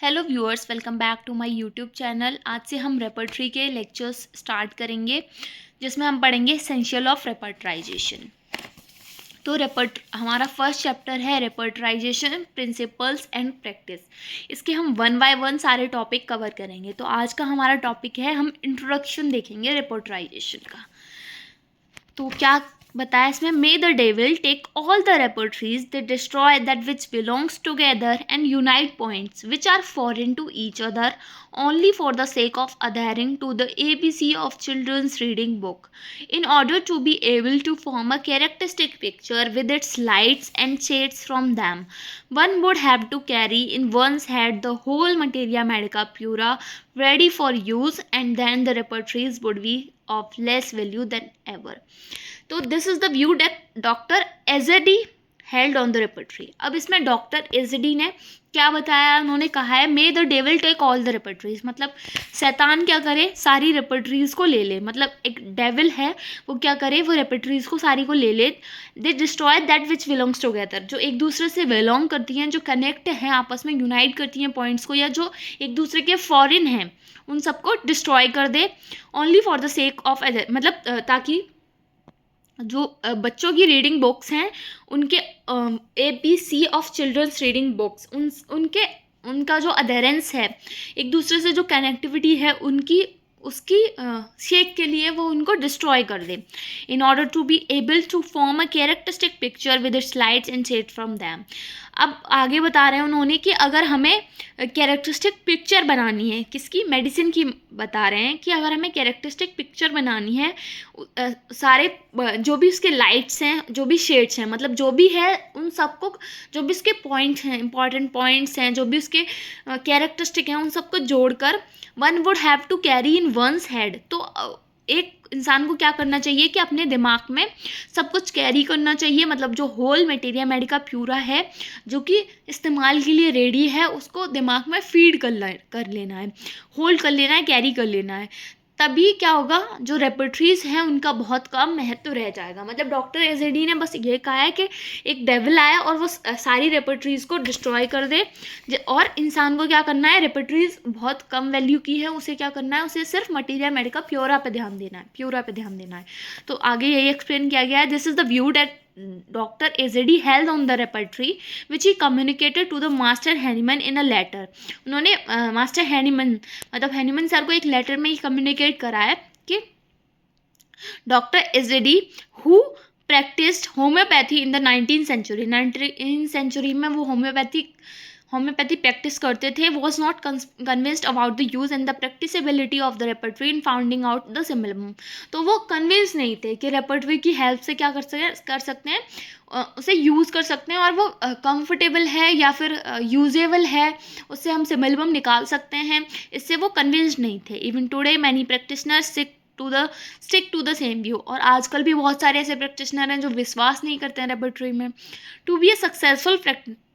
Hello viewers, welcome back to my YouTube channel. आज से हम रेपर्टरी के लेक्चर्स स्टार्ट करेंगे जिसमें हम पढ़ेंगे एसेंशियल ऑफ रेपर्टराइजेशन। तो हमारा फर्स्ट चैप्टर है रेपर्टराइजेशन प्रिंसिपल्स एंड प्रैक्टिस। इसके हम वन बाय वन सारे टॉपिक कवर करेंगे। तो आज का हमारा टॉपिक है, हम इंट्रोडक्शन देखेंगे रेपर्टराइजेशन का। तो क्या बताया इसमें, may the devil take all the repertories they destroy that which belongs together and unite points which are foreign to each other only for the sake of adhering to the ABC of children's reading book. In order to be able to form a characteristic picture with its lights and shades from them, one would have to carry in one's head the whole materia medica pura ready for use, and then the repertories would be of less value than ever. तो this is the view that doctor AJD held on the repertory. अब इसमें doctor एजेडी ने क्या बताया, उन्होंने कहा है may the devil take all the repertories, मतलब शैतान क्या करे, सारी रेपर्टरीज को ले ले। मतलब एक डेविल है, वो क्या करे, वो रेपर्टरीज को सारी को ले ले। दे destroy that which belongs together, जो एक दूसरे से बिलोंग करती हैं, जो कनेक्ट हैं आपस में, यूनाइट करती हैं पॉइंट्स को, या जो एक दूसरे के फॉरेन हैं, उन सबको डिस्ट्रॉय कर दे। Only for the sake of, मतलब ताकि जो बच्चों की रीडिंग बुक्स हैं उनके ABC of children's reading books, उनका जो अधेरेंस है, एक दूसरे से जो कनेक्टिविटी है उनकी, उसकी शेक के लिए वो उनको डिस्ट्रॉय कर दे। In order to be able to form a characteristic picture with its lights and shade from them. अब आगे बता रहे हैं उन्होंने कि अगर हमें कैरेक्टरिस्टिक पिक्चर बनानी है, किसकी, मेडिसिन की बता रहे हैं कि अगर हमें कैरेक्टरिस्टिक पिक्चर बनानी है, सारे जो भी उसके लाइट्स हैं, जो भी शेड्स हैं, मतलब जो भी है उन सबको, जो भी उसके पॉइंट्स हैं, इंपॉर्टेंट पॉइंट्स हैं, जो भी उसके कैरेक्टरिस्टिक हैं, उन सबको जोड़कर one would have to carry in one's head. तो एक इंसान को क्या करना चाहिए कि अपने दिमाग में सब कुछ कैरी करना चाहिए, मतलब जो होल मटेरिया मेडिका प्यूरा है, जो कि इस्तेमाल के लिए रेडी है, उसको दिमाग में फीड कर लेना है, होल्ड कर लेना है, कैरी कर लेना है। तभी क्या होगा, जो रेपर्टरीज हैं उनका बहुत कम महत्व रह जाएगा। मतलब डॉक्टर एजेडी ने बस ये कहा है कि एक डेविल आया और वो सारी रेपर्टरीज को डिस्ट्रॉय कर दे, और इंसान को क्या करना है, रेपर्टरीज बहुत कम वैल्यू की है, उसे क्या करना है, उसे सिर्फ मटीरिया मेडिका प्योरा पे ध्यान देना है। तो आगे यही एक्सप्लेन किया गया है। This is the view that Dr. Azadi held on the repertory, which he communicated to the Master Hahnemann in a letter. उन्होंने मास्टर हैनीमन, मतलब हैनीमन सर को एक लेटर में ही कम्युनिकेट करा है कि doctor AJD who practised homoeopathy in the 19th century, 19th century में वो होम्योपैथी प्रैक्टिस करते थे, was not convinced about the use and the practicability of the repertory in founding out the simillimum. तो वो कन्विंस नहीं थे कि रेपर्टरी की हेल्प से क्या कर सकते हैं, उसे यूज़ कर सकते हैं, और वो कंफर्टेबल है या फिर यूजेबल है, उससे हम सिमिलम निकाल सकते हैं, इससे वो कन्विंस्ड नहीं थे। Even today many practitioners stick to the same view. और आजकल भी बहुत सारे ऐसे प्रैक्टिशनर हैं जो विश्वास नहीं करते हैं रेपर्टरी में। To be a successful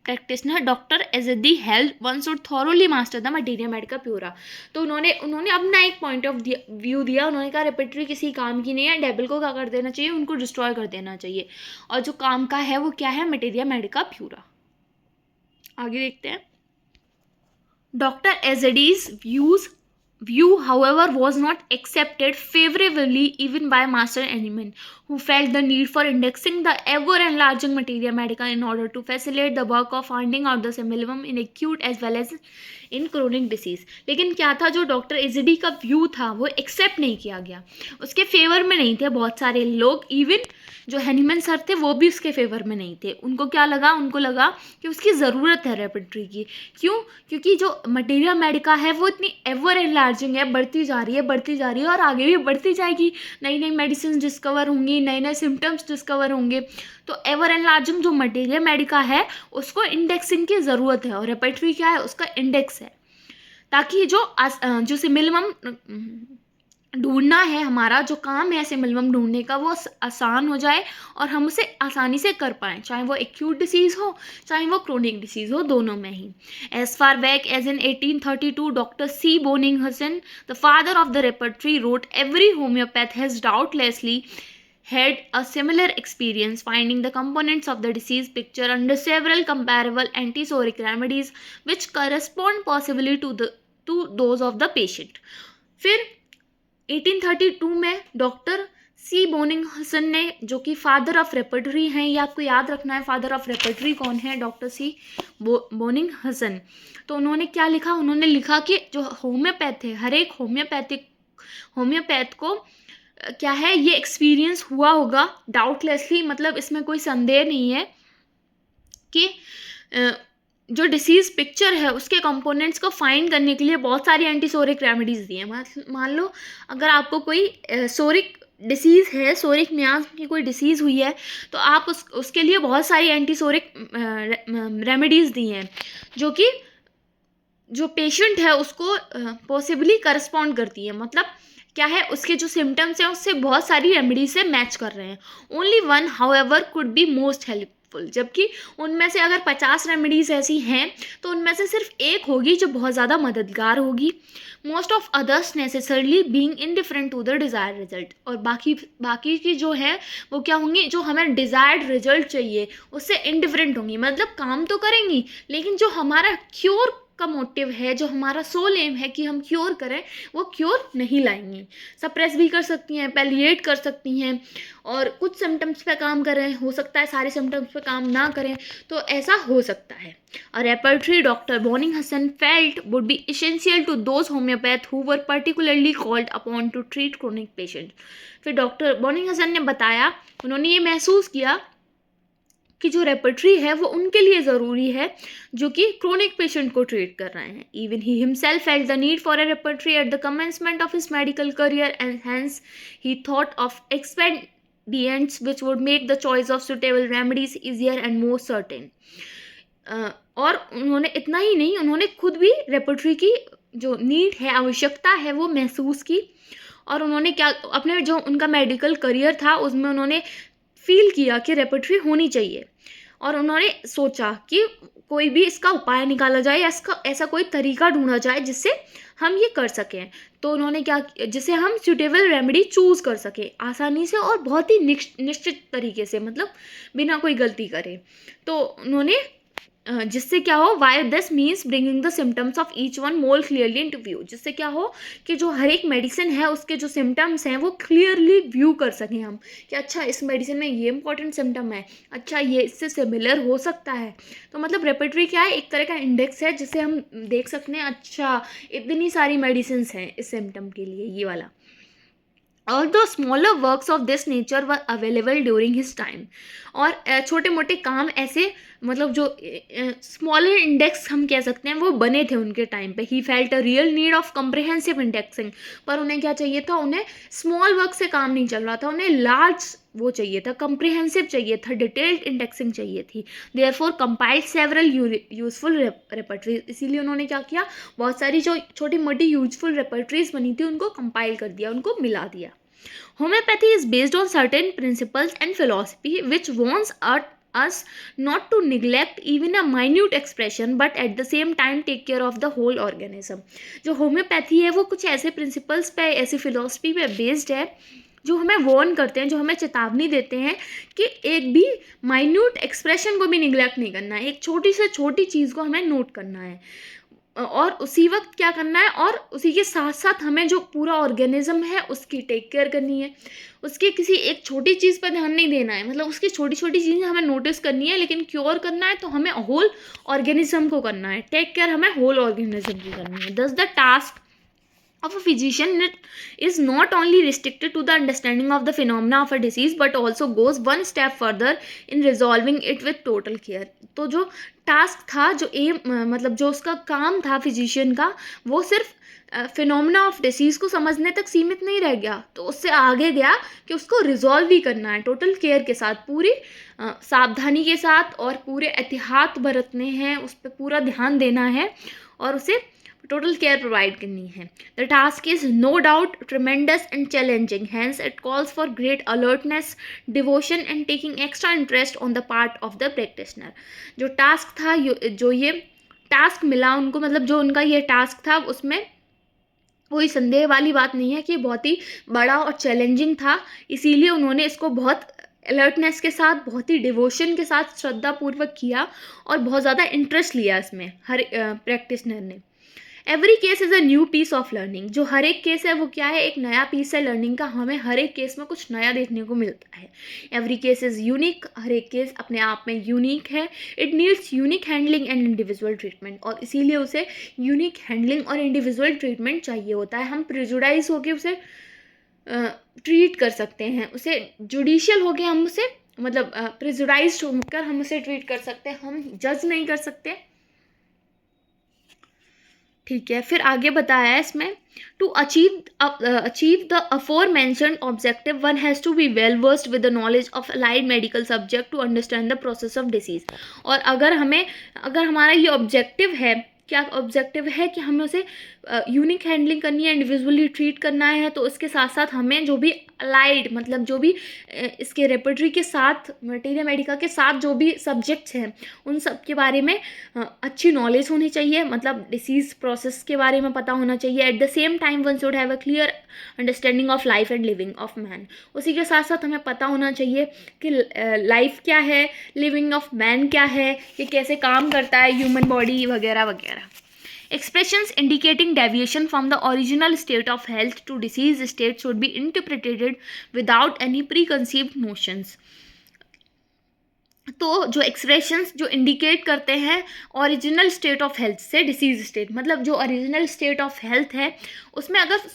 practitioner, doctor AJD held one should thoroughly master the materia medica pura. तो उन्होंने अपना एक पॉइंट ऑफ व्यू दिया। उन्होंने कहा रेपर्टरी किसी काम की नहीं है, डेविल को क्या कर देना चाहिए, उनको डिस्ट्रॉय कर देना चाहिए, और जो काम का है वो क्या है, मटीरिया मेडिका प्यूरा। आगे देखते हैं। Doctor AJD's view however was not accepted favorably even by Master Hahnemann, who felt the need for indexing the ever enlarging materia medica in order to facilitate the work of finding out the simillimum in acute as well as in chronic disease. लेकिन क्या था, जो doctor एजेडी का view था वो accept नहीं किया गया, उसके फेवर में नहीं थे बहुत सारे लोग। इवन जो हैनीमन सर थे वो भी उसके फेवर में नहीं थे। उनको क्या लगा, उनको लगा कि उसकी ज़रूरत है रेपर्टरी की। क्यों? क्योंकि जो मटेरिया मेडिका है वो इतनी एवर एनलार्जिंग है, बढ़ती जा रही है और आगे भी बढ़ती जाएगी। नई नई मेडिसिन डिस्कवर होंगी, नए नए सिम्टम्स डिस्कवर होंगे। तो एवर एनलार्जिंग जो मटेरिया मेडिका है उसको इंडेक्सिंग की ज़रूरत है, और रेपर्टरी क्या है, उसका इंडेक्स है, ताकि जो सिमिलम ढूंढना है, हमारा जो काम है सिमिलम ढूंढने का, वो आसान हो जाए और हम उसे आसानी से कर पाएँ, चाहे वो एक्यूट डिसीज़ हो चाहे वो क्रोनिक डिसीज़ हो, दोनों में ही। As far back as in 1832 doctor C Boenninghausen, the father of the repertory, wrote every homoeopath has doubtlessly had a similar experience finding the components of the disease picture under several comparable antisoric remedies which correspond possibly to those of the patient. फिर 1832 में doctor C boning Hasan ने, जो कि father of repertory हैं, ये आपको याद रखना है, फादर ऑफ रेपर्टरी कौन है, डॉक्टर सी बोनिंग हसन। तो उन्होंने क्या लिखा, उन्होंने लिखा कि जो होम्योपैथ है, हर एक होम्योपैथ को क्या है, ये एक्सपीरियंस हुआ होगा डाउटलेसली, मतलब इसमें कोई संदेह नहीं है कि जो डिसीज़ पिक्चर है उसके कंपोनेंट्स को फाइंड करने के लिए बहुत सारी एंटीसोरिक रेमेडीज़ दी हैं। मान लो अगर आपको कोई सोरिक डिसीज़ है, सोरिक मियाज़ की कोई डिसीज़ हुई है, तो आप उसके लिए बहुत सारी एंटीसोरिक रेमेडीज़ दी हैं जो कि जो पेशेंट है उसको पॉसिबली करस्पॉन्ड करती है। मतलब क्या है, उसके जो सिम्टम्स हैं उससे बहुत सारी रेमेडीज से मैच कर रहे हैं। Only one however could be most helpful, जबकि उनमें से अगर 50 रेमेडीज ऐसी हैं तो उनमें से सिर्फ एक होगी जो बहुत ज़्यादा मददगार होगी। Most of others necessarily being indifferent to the desired result, और बाकी की जो है वो क्या होंगी, जो हमें डिज़ायर्ड रिजल्ट चाहिए उससे इनडिफरेंट होंगी। मतलब काम तो करेंगी लेकिन जो हमारा क्योर का मोटिव है, जो हमारा सोल एम है कि हम क्योर करें, वो क्योर नहीं लाएंगी। सप्रेस भी कर सकती हैं, पैलिएट कर सकती हैं, और कुछ सिम्टम्स पे काम करें, हो सकता है सारे सिम्टम्स पे काम ना करें, तो ऐसा हो सकता है। A repertory Dr. Boning Hassan felt would be essential to those homeopaths who were particularly called upon to treat chronic patients. फिर डॉक्टर बोनिंग हसन ने बताया, उन्होंने ये महसूस किया कि जो रेपर्टरी है वो उनके लिए ज़रूरी है जो कि क्रोनिक पेशेंट को ट्रीट कर रहे हैं। Even he himself felt the need for a repertory at the commencement of his medical career and hence he thought of expedients which would make the choice of suitable remedies easier and more certain. और उन्होंने इतना ही नहीं, उन्होंने खुद भी repertory की जो need है, आवश्यकता है, वो महसूस की, और उन्होंने क्या अपने जो उनका मेडिकल करियर था उसमें उन्होंने फील किया कि रेपर्टरी होनी चाहिए, और उन्होंने सोचा कि कोई भी इसका उपाय निकाला जाए, ऐसा कोई तरीका ढूंढा जाए जिससे हम ये कर सकें। तो उन्होंने क्या, जिससे हम सूटेबल रेमेडी चूज़ कर सकें आसानी से और बहुत ही निश्चित तरीके से, मतलब बिना कोई गलती करे। तो उन्होंने जिससे क्या हो, why this means bringing the symptoms of each one more clearly into view, जिससे क्या हो कि जो हर एक मेडिसिन है उसके जो सिम्टम्स हैं वो क्लियरली व्यू कर सकें हम, कि अच्छा इस मेडिसिन में ये इंपॉर्टेंट सिम्टम है, अच्छा ये इससे सिमिलर हो सकता है। तो मतलब रेपर्टरी क्या है, एक तरह का इंडेक्स है जिससे हम देख सकते हैं अच्छा इतनी सारी मेडिसिन हैं इस सिम्टम के लिए, ये वाला। Although smaller works of this nature were available during his time, और छोटे मोटे काम ऐसे, मतलब जो स्मॉलर इंडेक्स हम कह सकते हैं वो बने थे उनके टाइम पे। He felt a real need of comprehensive indexing, पर उन्हें क्या चाहिए था, उन्हें स्मॉल वर्क से काम नहीं चल रहा था, उन्हें लार्ज वो चाहिए था, कम्प्रिहेंसिव चाहिए था, डिटेल्ड इंडेक्सिंग चाहिए थी। देयरफॉर कंपाइल्ड सेवरल यूजफुल रेपर्टरीज, इसीलिए उन्होंने क्या किया, बहुत सारी जो छोटी मोटी यूजफुल रेपर्टरीज बनी थी उनको कंपाइल कर दिया, उनको मिला दिया। Homeopathy is based on certain principles and philosophy which wants us not to neglect even a minute expression but at the same time take care of the whole organism। जो homeopathy है वो कुछ ऐसे प्रिंसिपल्स पे, ऐसी philosophy पे based है जो हमें वार्न करते हैं, जो हमें चेतावनी देते हैं कि एक भी माइन्यूट एक्सप्रेशन को भी निगलेक्ट नहीं करना है, एक छोटी से छोटी चीज़ को हमें नोट करना है, और उसी वक्त क्या करना है, और उसी के साथ साथ हमें जो पूरा ऑर्गेनिज्म है उसकी टेक केयर करनी है। उसकी किसी एक छोटी चीज़ पर ध्यान नहीं देना है, मतलब उसकी छोटी छोटी चीज़ें हमें नोटिस करनी है, लेकिन क्योर करना है तो हमें होल ऑर्गेनिज्म को करना है, टेक केयर हमें होल ऑर्गेनिज्म की करनी है। दस the task of a physician is not only restricted to the understanding of the phenomena of a disease but also goes one step further in resolving it with total care। तो जो task था, जो M, मतलब जो उसका काम था physician का, वो सिर्फ फिनोमेना ऑफ डिसीज़ को समझने तक सीमित नहीं रह गया, तो उससे आगे गया कि उसको रिजॉल्व भी करना है टोटल केयर के साथ, पूरी सावधानी के साथ, और पूरे एहतियात बरतने हैं, उस पर पूरा ध्यान देना है और उसे टोटल केयर प्रोवाइड करनी है। The task is no doubt tremendous and challenging, hence it calls for great alertness, devotion and taking extra interest on the part of the practitioner. जो टास्क था, जो ये टास्क मिला उनको, मतलब जो उनका ये टास्क था उसमें कोई संदेह वाली बात नहीं है कि बहुत ही बड़ा और चैलेंजिंग था, इसीलिए उन्होंने इसको बहुत अलर्टनेस के साथ, बहुत ही डिवोशन के साथ, श्रद्धापूर्वक किया और बहुत ज़्यादा इंटरेस्ट लिया इसमें हर प्रैक्टिशनर ने। Every case is a new piece of learning. जो हर एक केस है वो क्या है, एक नया पीस है लर्निंग का। हमें हर एक केस में कुछ नया देखने को मिलता है। Every case is unique. हर एक केस अपने आप में यूनिक है। It needs unique handling and individual treatment, और इसीलिए उसे यूनिक हैंडलिंग और इंडिविजुअल ट्रीटमेंट चाहिए होता है। हम प्रिजुडाइज होकर उसे ट्रीट कर सकते हैं, उसे जुडिशियल हो गया, हम उसे मतलब प्रिजुडाइज होकर हम उसे ट्रीट कर सकते हैं, हम जज नहीं कर सकते। ठीक है, फिर आगे बताया है इसमें, to achieve the aforementioned objective one has to be well versed with the knowledge of allied medical subject to understand the process of disease. और अगर हमारा ये ऑब्जेक्टिव है, क्या ऑब्जेक्टिव है कि हमें उसे यूनिक हैंडलिंग करनी है, इंडिविजुअली ट्रीट करना है, तो उसके साथ साथ हमें जो भी अलाइड मतलब जो भी इसके रेपर्टरी के साथ, मटेरिया मेडिका के साथ जो भी सब्जेक्ट्स हैं उन सब के बारे में अच्छी नॉलेज होनी चाहिए, मतलब डिसीज़ प्रोसेस के बारे में पता होना चाहिए। At the same time one should have a clear understanding of life and living of man. उसी के साथ साथ हमें पता होना चाहिए कि लाइफ क्या है, लिविंग ऑफ मैन क्या है, ये कैसे काम करता है, ह्यूमन बॉडी वगैरह वगैरह। Expressions indicating deviation from the original state of health to disease state should be interpreted without any preconceived notions. तो जो एक्सप्रेशंस जो इंडिकेट करते हैं ओरिजिनल स्टेट ऑफ हेल्थ से डिसीज स्टेट, मतलब जो ओरिजिनल स्टेट ऑफ हेल्थ है उसमें अगर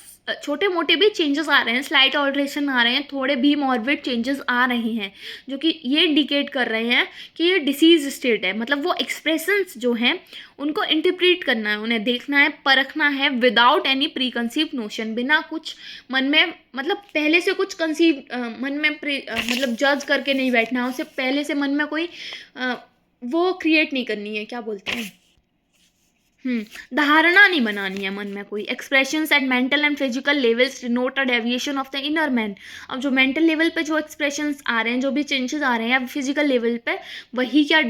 छोटे मोटे भी चेंजेस आ रहे हैं, स्लाइट ऑल्ट्रेशन आ रहे हैं, थोड़े भी मॉर्बिड चेंजेस आ रहे हैं जो कि ये इंडिकेट कर रहे हैं कि ये डिसीज स्टेट है, मतलब वो एक्सप्रेशंस जो हैं उनको इंटरप्रेट करना है, उन्हें देखना है, परखना है without any pre conceive notion, बिना कुछ मन में मतलब पहले से कुछ कंसीव मन में मतलब जज करके नहीं बैठना, उसे पहले से मन में कोई वो क्रिएट नहीं करनी है, क्या बोलते हैं, धारणा नहीं बनानी है मन में कोई। Expressions at mental and physical levels denote a deviation of the inner man. अब जो मेंटल लेवल पे जो एक्सप्रेशंस आ रहे हैं, जो भी चेंजेस आ रहे हैं, या फिजिकल लेवल पे वही क्या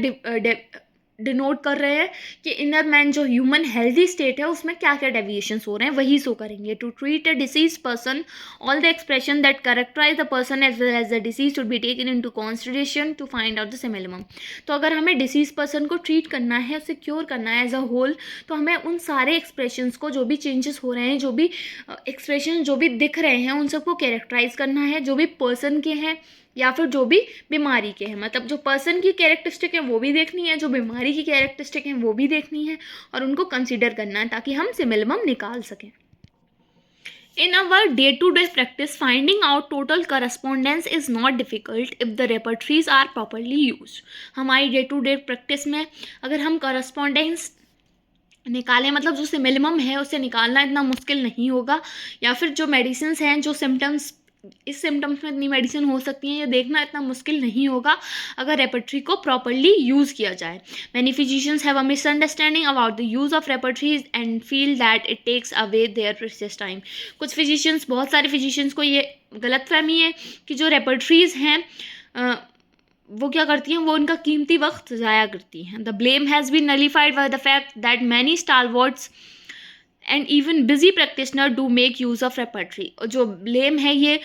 डिनोट कर रहे हैं कि इनर मैन जो ह्यूमन हेल्दी स्टेट है उसमें क्या क्या डेविएशंस हो रहे हैं, वही शो करेंगे। To treat a disease person all the expression that characterize the person as well as the disease should be taken into consideration to find out the simillimum. तो अगर हमें डिसीज पर्सन को treat करना है, उसे cure करना है as a whole, तो हमें उन सारे एक्सप्रेशंस को, जो भी चेंजेस हो रहे हैं, जो भी एक्सप्रेशन जो भी दिख रहे हैं, उन सबको कैरेक्टराइज करना है, जो भी पर्सन के हैं या फिर जो भी बीमारी के हैं, मतलब जो पर्सन की कैरेक्टरिस्टिक है वो भी देखनी है, जो बीमारी की कैरेक्टरिस्टिक है वो भी देखनी है, और उनको कंसीडर करना है ताकि हम सिमिलम निकाल सकें। In our day-to-day practice, finding out total correspondence is not difficult if the repertories are properly used. हमारी day-to-day practice में अगर हम correspondence निकालें, मतलब जो सिमिलम है उसे निकालना इतना मुश्किल नहीं होगा, या फिर जो मेडिसिन हैं, जो सिम्टम्स, इस सिम्टम्स में इतनी मेडिसिन हो सकती हैं, ये देखना इतना मुश्किल नहीं होगा अगर रेपर्टरी को प्रॉपरली यूज़ किया जाए। Many physicians have a misunderstanding about the use of repertories and feel that it takes away their precious time. कुछ फिजिशियंस, बहुत सारे फिजिशियंस को ये गलतफहमी है कि जो रेपर्टरीज हैं वो क्या करती हैं, वो उनका कीमती वक्त ज़ाया करती हैं। The blame has been nullified by the fact that many stalwarts and even busy practitioner do make use of repertory. जो ब्लेम है ये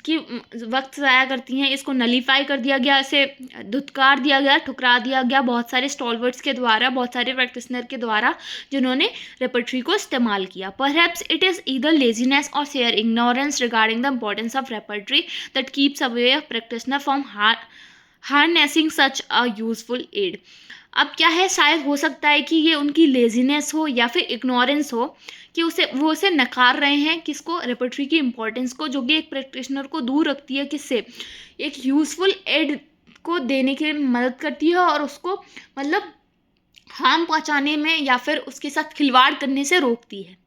कि वक्त ज़ाया करती हैं, इसको नलीफाई कर दिया गया, इसे धुतकार दिया गया, ठुकरा दिया गया बहुत सारे स्टॉलवर्ड्स के द्वारा, बहुत सारे प्रैक्टिशनर के द्वारा जिन्होंने रेपर्टरी को इस्तेमाल किया। Perhaps it is either laziness or sheer ignorance regarding the importance of repertory that keeps away a practitioner from harnessing such a useful aid. अब क्या है, शायद हो सकता है कि ये उनकी लेजीनेस हो या फिर इग्नोरेंस हो कि वो उसे नकार रहे हैं, किसको, रेपर्टरी की इंपॉर्टेंस को, जो कि एक प्रैक्टिशनर को दूर रखती है किससे, एक यूजफुल एड को देने के लिए मदद करती है, और उसको मतलब हार्म पहुंचाने में या फिर उसके साथ खिलवाड़ करने से रोकती है।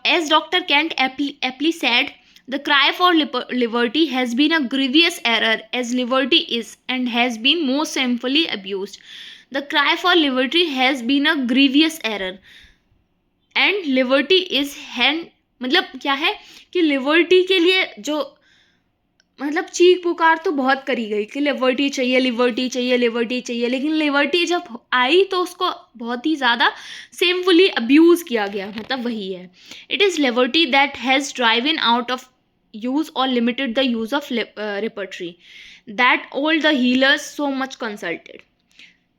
As doctor Kent aptly said, the cry for liberty has been a grievous error, as liberty is and has been most shamefully abused. The cry for liberty has been a grievous error and liberty is hand, मतलब क्या है कि liberty के लिए जो मतलब चीख पुकार तो बहुत करी गई कि लिबर्टी चाहिए, लिबर्टी चाहिए, लिबर्टी चाहिए, लेकिन लिबर्टी जब आई तो उसको बहुत ही ज़्यादा सेमफुली अब्यूज़ किया गया, मतलब वही है। It is liberty that has driven out of use or limited the use of repertory that all the healers so much consulted.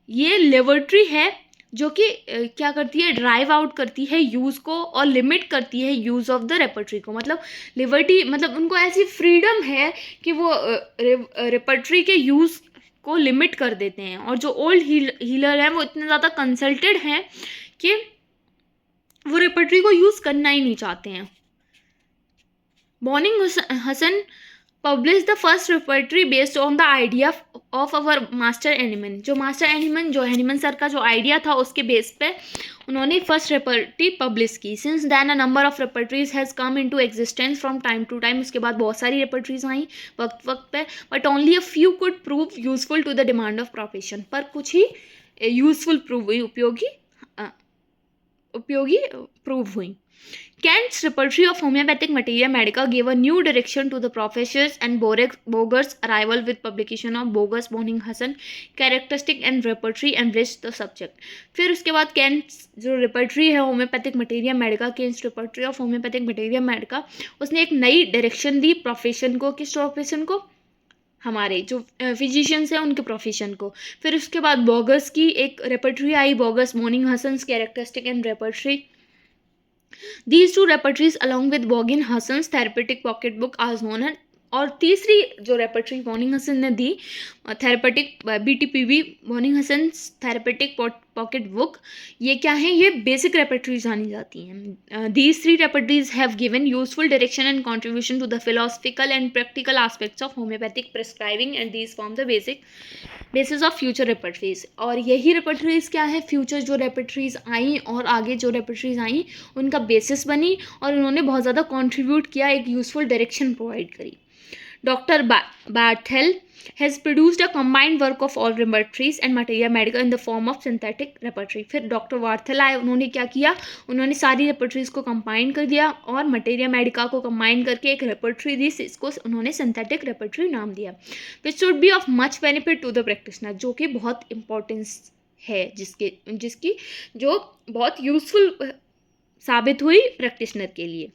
ये लिबर्टी है जो कि क्या करती है, ड्राइव आउट करती है यूज़ को और लिमिट करती है यूज़ ऑफ द रेपर्टरी को। मतलब लिबर्टी मतलब उनको ऐसी फ्रीडम है कि वो रेपर्टरी के यूज़ को लिमिट कर देते हैं, और जो ओल्ड हीलर हैं वो इतने ज़्यादा कंसल्टेड हैं कि वो रेपर्टरी को यूज़ करना ही नहीं चाहते हैं। बॉनिंग Hasan published the first repertory based on the idea of our master Hahnemann. जो मास्टर एनिमन, जो एनिमन सर का जो आइडिया था उसके बेस पे उन्होंने फर्स्ट रेपर्टरी पब्लिश की। Since then a number of repertories has come into existence from time to time. उसके बाद बहुत सारी रेपर्टरीज आई वक्त वक्त पे, but only a few could prove useful to the demand of profession. पर कुछ ही यूजफुल प्रूव हुई, उपयोगी प्रूव हुई। Kent's repertory of homeopathic materia medica gave a new direction to the professors, and Boger's arrival with publication of Boger's Bonning-Husson characteristic and repertory enriched the subject। फिर उसके बाद Kent's जो repertory है homeopathic materia medica, Kent's repertory of homeopathic materia medica, उसने एक नई direction दी profession को। किस प्रोफेशन को? हमारे जो फिजिशियंस हैं उनके प्रोफेशन को। फिर उसके बाद बॉगर्स की एक रेपर्टरी आई, Boger's Bonning-Husson's characteristic and repertory। These two repertories along with Bonning-Husson's therapeutic pocketbook are known as। और तीसरी जो रेपर्टरी Bonning-Husson ने दी, therapeutic BTPB Bonning-Husson's therapeutic pocket book, ये क्या है? ये बेसिक रेपर्टरीज जानी जाती हैं। These three repertories have given useful direction and contribution to the philosophical and practical aspects of homoeopathic prescribing, and these form the basis of future repertories. और यही रेपर्टरीज क्या है? फ्यूचर जो रेपर्टरीज आई और आगे जो रेपर्टरीज आई उनका बेसिस बनी, और उन्होंने बहुत ज़्यादा कॉन्ट्रीब्यूट किया, एक यूजफुल डायरेक्शन प्रोवाइड करी। Dr. Barthel has produced a combined work of all repertories and materia medica in the form of synthetic repertory। फिर डॉक्टर वार्थेल आए, उन्होंने क्या किया? उन्होंने सारी रेपर्टरीज को कंबाइन कर दिया और मटेरिया मेडिका को कंबाइन करके एक रेपर्टरी दी, इसको उन्होंने सिंथेटिक रेपर्टरी नाम दिया। Which should be of much benefit to the practitioner, जो कि बहुत इंपॉर्टेंस है, जिसकी जो बहुत यूजफुल साबित हुई प्रैक्टिशनर के लिए।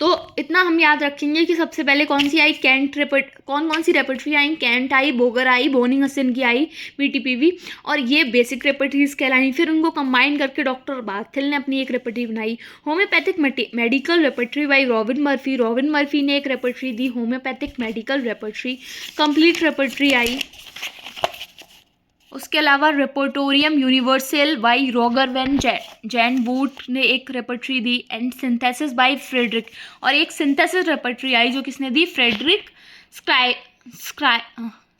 तो इतना हम याद रखेंगे कि सबसे पहले कौन सी आई? कौन सी रेपर्टरी आई? कैंट आई, बोगर आई, Bonning-Husson की आई, BTPB, और ये बेसिक रेपर्टरीज कहलाई। फिर उनको कंबाइन करके डॉक्टर बार्थेल ने अपनी एक रेपर्टरी बनाई, homoeopathic medical repertory by Robin Murphy ने एक रेपर्टरी दी, homoeopathic medical repertory, complete repertory आई। उसके अलावा repertorium universale by Roger van Zandvoort ने एक रेपर्टरी दी, एंड सिंथेसिस बाई फ्रेडरिक, और एक सिंथेसिस रेपर्टरी आई जो किसने दी? Frederik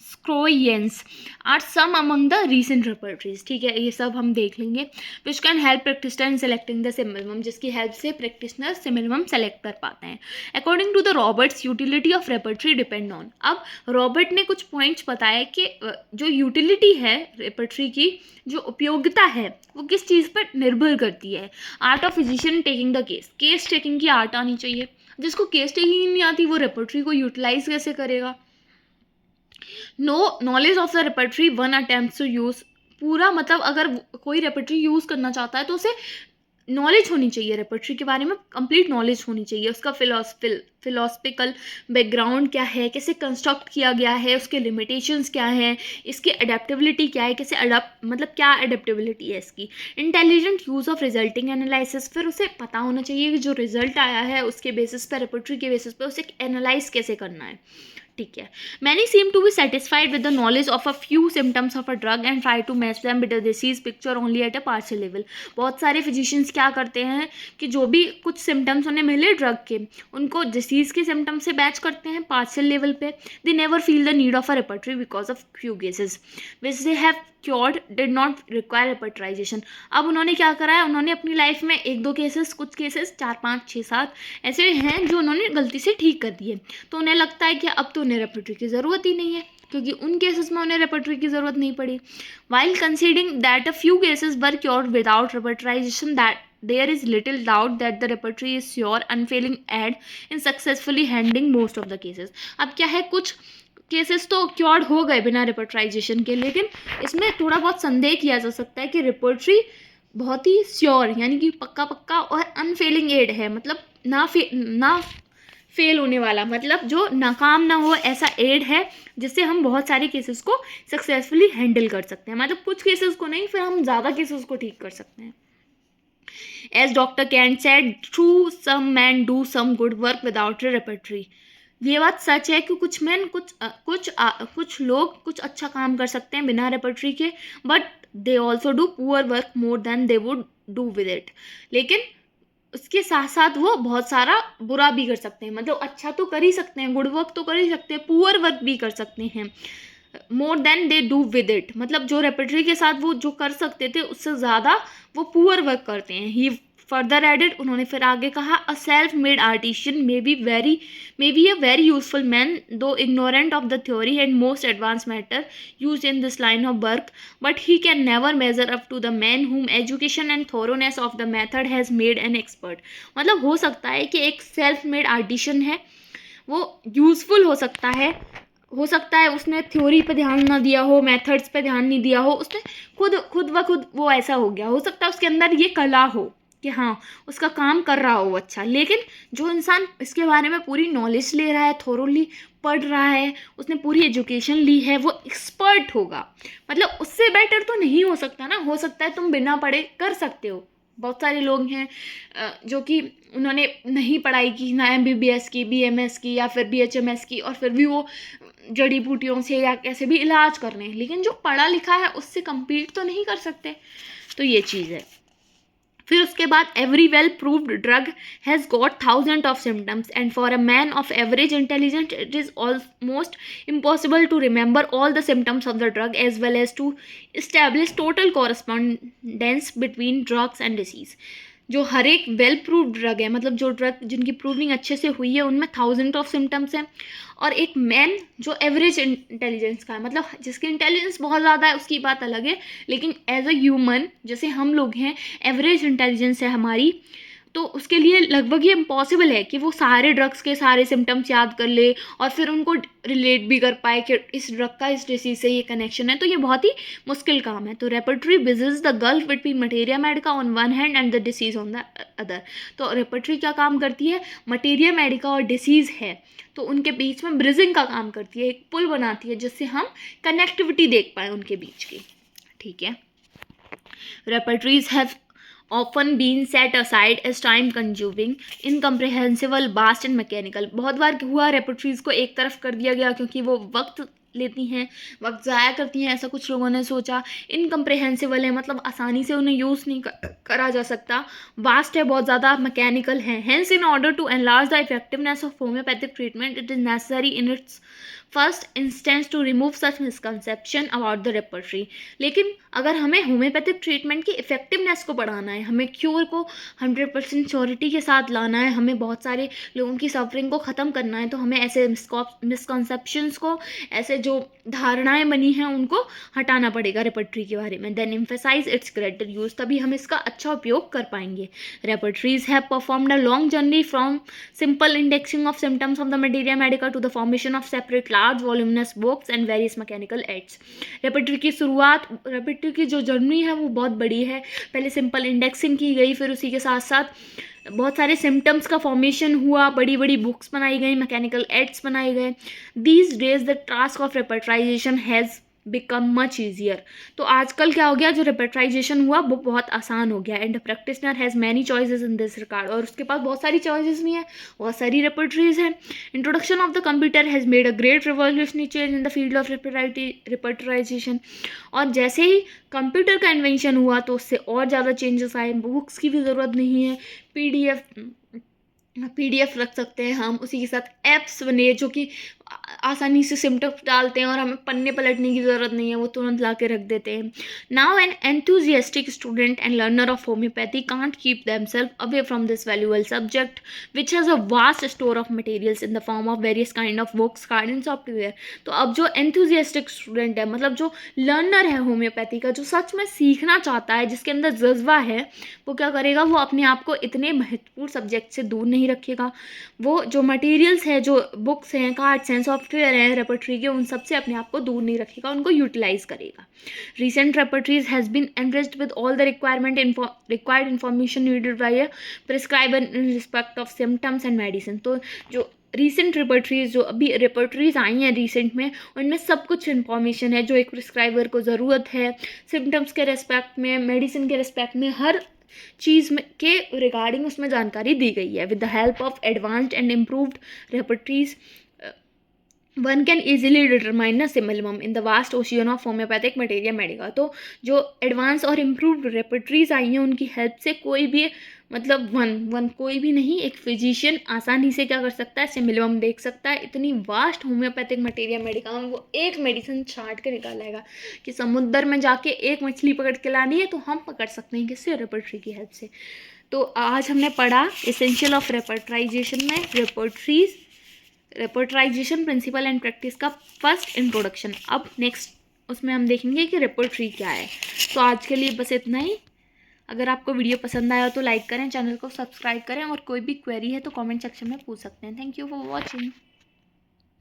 Schroyens are some among the recent repertories. ठीक है, ये सब हम देख लेंगे। Which can help practitioner in selecting the simillimum, जिसकी हेल्प से प्रैक्टिशनर सिमिलम सेलेक्ट कर पाते हैं। According to the Roberts, utility of repertory depend on. अब रॉबर्ट ने कुछ पॉइंट्स बताए कि जो यूटिलिटी है रेपर्टरी की, जो उपयोगिता है, वो किस चीज़ पर निर्भर करती है। Art of physician taking the case taking की आर्ट आनी चाहिए। जिसको केस टेकिंग नहीं आती वो रेपर्टरी को यूटिलाइज कैसे करेगा? No knowledge of the repertory one attempt to use, पूरा मतलब अगर कोई रेपर्टरी यूज़ करना चाहता है तो उसे नॉलेज होनी चाहिए, रेपर्टरी के बारे में कंप्लीट नॉलेज होनी चाहिए। उसका फिलोसफिकल बैकग्राउंड क्या है, कैसे कंस्ट्रक्ट किया गया है, उसके लिमिटेशंस क्या हैं, इसकी अडेप्टेबिलिटी क्या है, कैसे मतलब क्या अडेप्टेबिलिटी है इसकी। Intelligent use of resulting analysis, फिर उसे पता होना चाहिए कि जो रिजल्ट आया है उसके बेसिस पर, रेपर्टरी के बेसिस पर उसे एनालाइज कैसे करना है। ठीक है। Many seem to be satisfied with the knowledge of a few symptoms of a drug and try to match them with the disease picture only at a partial level. बहुत सारे physicians क्या करते हैं कि जो भी कुछ सिम्टम्स उन्हें मिले ड्रग के, उनको डिसीज़ के सिम्टम्स से मैच करते हैं पार्शियल लेवल पे। They never feel the need of a repertory because of few cases which they have cured did not require repertorization. अब उन्होंने क्या करा है, उन्होंने अपनी लाइफ में 1-2 केसेस, कुछ केसेस 4, 5, 6, 7 ऐसे हैं जो उन्होंने गलती से ठीक कर दिए, तो उन्हें लगता है कि अब तो उन्हें रेपर्टरी की ज़रूरत ही नहीं है, क्योंकि उन केसेस में उन्हें रेपर्टरी की ज़रूरत नहीं पड़ी। While considering that a few cases were cured without repertorization, that there is little doubt that the repertory is sure unfailing aid in successfully handling most of the cases. अब क्या है, कुछ केसेस तो cured हो गए बिना रिपर्टराइजेशन के, लेकिन इसमें थोड़ा बहुत संदेह किया जा सकता है कि रिपर्टरी बहुत ही श्योर यानी कि पक्का पक्का और अनफेलिंग एड है, मतलब ना फेल होने वाला, मतलब जो नाकाम ना हो ऐसा एड है जिससे हम बहुत सारे केसेस को सक्सेसफुली हैंडल कर सकते हैं, मतलब कुछ केसेस को नहीं, फिर हम ज़्यादा केसेस को ठीक कर सकते हैं. As doctor Kent said, true some man do some good work without a repertory. ये बात सच है कि कुछ मैन कुछ लोग कुछ अच्छा काम कर सकते हैं बिना रेपर्टरी के, but they also do poor work more than they would do with it. लेकिन उसके साथ साथ वो बहुत सारा बुरा भी कर सकते हैं, मतलब अच्छा तो कर ही सकते हैं, गुड वर्क तो कर ही सकते हैं, पुअर वर्क भी कर सकते हैं more than they do with it. मतलब जो रेपर्टरी के साथ वो जो कर सकते थे उससे ज़्यादा वो पुअर वर्क करते हैं. ही फर्दर एडेड, उन्होंने फिर आगे कहा, a self made artisan may be a very useful man though ignorant of the theory and most advance matter use in this line of work, but he can never measure up to the man whom education and thoroughness of the method has made an expert. मतलब हो सकता है कि एक self made artisan है, वो useful हो सकता है उसने थ्योरी पे ध्यान ना दिया हो, मेथड्स पे ध्यान नहीं दिया हो, उसने खुद व खुद वो ऐसा हो गया, हो सकता है उसके अंदर ये कला हो कि हाँ उसका काम कर रहा हो अच्छा. लेकिन जो इंसान इसके बारे में पूरी नॉलेज ले रहा है, थोरोली पढ़ रहा है, उसने पूरी एजुकेशन ली है, वो एक्सपर्ट होगा. मतलब उससे बेटर तो नहीं हो सकता ना. हो सकता है तुम बिना पढ़े कर सकते हो, बहुत सारे लोग हैं जो कि उन्होंने नहीं पढ़ाई की, ना MBBS की, BMS की या फिर BHMS की, और फिर भी वो जड़ी बूटियों से या कैसे भी इलाज कर रहे हैं, लेकिन जो पढ़ा लिखा है उससे कम्पीट तो नहीं कर सकते. तो ये चीज़ है. फिर उसके बाद, every well proved drug has got thousand of symptoms and for a man of average intelligence it is almost impossible to remember all the symptoms of the drug as well as to establish total correspondence between drugs and disease. जो हर एक well proved drug है, मतलब जो drug जिनकी proving अच्छे से हुई है उनमें थाउजेंड ऑफ सिम्टम्स हैं, और एक मैन जो एवरेज इंटेलिजेंस का है, मतलब जिसकी इंटेलिजेंस बहुत ज़्यादा है उसकी बात अलग है, लेकिन एज अ ह्यूमन जैसे हम लोग हैं, एवरेज इंटेलिजेंस है हमारी, तो उसके लिए लगभग ये इम्पॉसिबल है कि वो सारे ड्रग्स के सारे सिम्टम्स याद कर ले और फिर उनको रिलेट भी कर पाए कि इस ड्रग का इस डिसीज से ये कनेक्शन है. तो ये बहुत ही मुश्किल काम है. तो repertory bridges the gulf between materia medica on one hand and the disease on the other. तो रेपर्टरी क्या काम करती है, मटेरिया मेडिका और डिसीज़ है तो उनके बीच में ब्रिजिंग का काम करती है, एक पुल बनाती है जिससे हम कनेक्टिविटी देख पाए उनके बीच की. ठीक है. रेपर्टरीज have often been set aside as time consuming, incomprehensible, vast and mechanical. बहुत बार हुआ रेपर्टरीज को एक तरफ कर दिया गया क्योंकि वो वक्त लेती हैं, वक्त ज़ाया करती हैं, ऐसा कुछ लोगों ने सोचा. इनकम्प्रहेंसिबल है, मतलब आसानी से उन्हें यूज़ नहीं करा जा सकता. वास्ट है, बहुत ज़्यादा. मैकेनिकल है. Hence in order to enlarge the effectiveness of homeopathic treatment it is necessary in its first instance to remove such misconception about the repertory. लेकिन अगर हमें होम्योपैथिक ट्रीटमेंट की इफेक्टिवनेस को बढ़ाना है, हमें क्योर को 100% श्योरिटी के साथ लाना है, हमें बहुत सारे लोगों की सफरिंग को ख़त्म करना है, तो हमें ऐसे मिसकंसेप्शंस को, ऐसे जो धारणाएं बनी हैं उनको हटाना पड़ेगा रेपर्टरी के बारे में. Then emphasise its greater use, तभी हम इसका अच्छा उपयोग कर पाएंगे. Repertories have performed a long journey from simple indexing of symptoms of the materia medica to the formation of separate large voluminous books and various mechanical aids. Repertory की जो journey है वो बहुत बड़ी है. पहले सिंपल इंडेक्सिंग की गई, फिर उसी के साथ साथ बहुत सारे सिम्टम्स का फॉर्मेशन हुआ, बड़ी बड़ी बुक्स बनाई गई, मैकेनिकल एड्स बनाए गए. These days the task of repertorisation has become much easier. तो आजकल क्या हो गया, जो रेपर्टराइजेशन हुआ वो बहुत आसान हो गया. And practitioner has many choices in this regard, और उसके पास बहुत सारी चॉइसेस भी हैं, बहुत सारी रेपर्टरीज हैं. Introduction of the computer has made a great revolutionary change in the field of repertorisation. और जैसे ही कंप्यूटर का इन्वेंशन हुआ तो उससे और ज़्यादा चेंजेस आए. बुक्स की भी ज़रूरत नहीं है, PDF रख सकते हैं हम. उसी के साथ ऐप्स बने जो कि आसानी से सिम्टम्स डालते हैं और हमें पन्ने पलटने की ज़रूरत नहीं है, वो तुरंत ला के रख देते हैं. Now an enthusiastic student and learner of homeopathy can't keep themselves away from this valuable subject which has a vast store of materials in the form of various kind of books, card and software. तो अब जो enthusiastic student है, मतलब जो learner है homeopathy का, जो सच में सीखना चाहता है, जिसके अंदर जज्बा है, वो क्या करेगा, वो अपने आप को इतने महत्वपूर्ण सब्जेक्ट से दूर नहीं रखेगा. वो जो मटेरियल्स है, जो बुक्स हैं, कार्ड्स हैं, सॉफ्टवेयर हैं रेपर्टरी के, उन सब से अपने आप को दूर नहीं रखेगा, उनको यूटिलाइज करेगा. Recent repertories has been enriched with all the required information needed by a prescriber in respect of symptoms and medicine. तो जो रिसेंट रिपर्टरीज, जो अभी रिपर्टरीज आई हैं रिसेंट में, उनमें सब कुछ इन्फॉर्मेशन है जो एक प्रिस्क्राइबर को ज़रूरत है, सिम्टम्स के रेस्पेक्ट में, मेडिसिन के रेस्पेक्ट में, हर चीज़ में के रिगार्डिंग उसमें जानकारी दी गई है. With the help of advanced and improved repertories one can easily determine a simillimum in the vast ocean of homoeopathic materia medica. तो जो एडवांस और इम्प्रूव्ड रेपर्टरीज आई हैं, उनकी हेल्प से कोई भी, मतलब कोई भी नहीं, एक फिजिशियन आसानी से क्या कर सकता है, सिमिलम देख सकता है. इतनी वास्ट होम्योपैथिक मटेरिया मेडिका में वो एक मेडिसिन छांट के निकालेगा कि समुद्र में जाके एक मछली पकड़ के लानी है, तो हम पकड़ सकते हैं किससे, रेपर्टरी की हेल्प से. तो आज हमने पढ़ा एसेंशियल ऑफ रेपर्टराइजेशन में रेपर्टराइजेशन प्रिंसिपल एंड प्रैक्टिस का फर्स्ट इंट्रोडक्शन. अब नेक्स्ट उसमें हम देखेंगे कि रेपर्टरी क्या है. तो आज के लिए बस इतना ही. अगर आपको वीडियो पसंद आया तो लाइक करें, चैनल को सब्सक्राइब करें, और कोई भी क्वेरी है तो कमेंट सेक्शन में पूछ सकते हैं. Thank you for watching.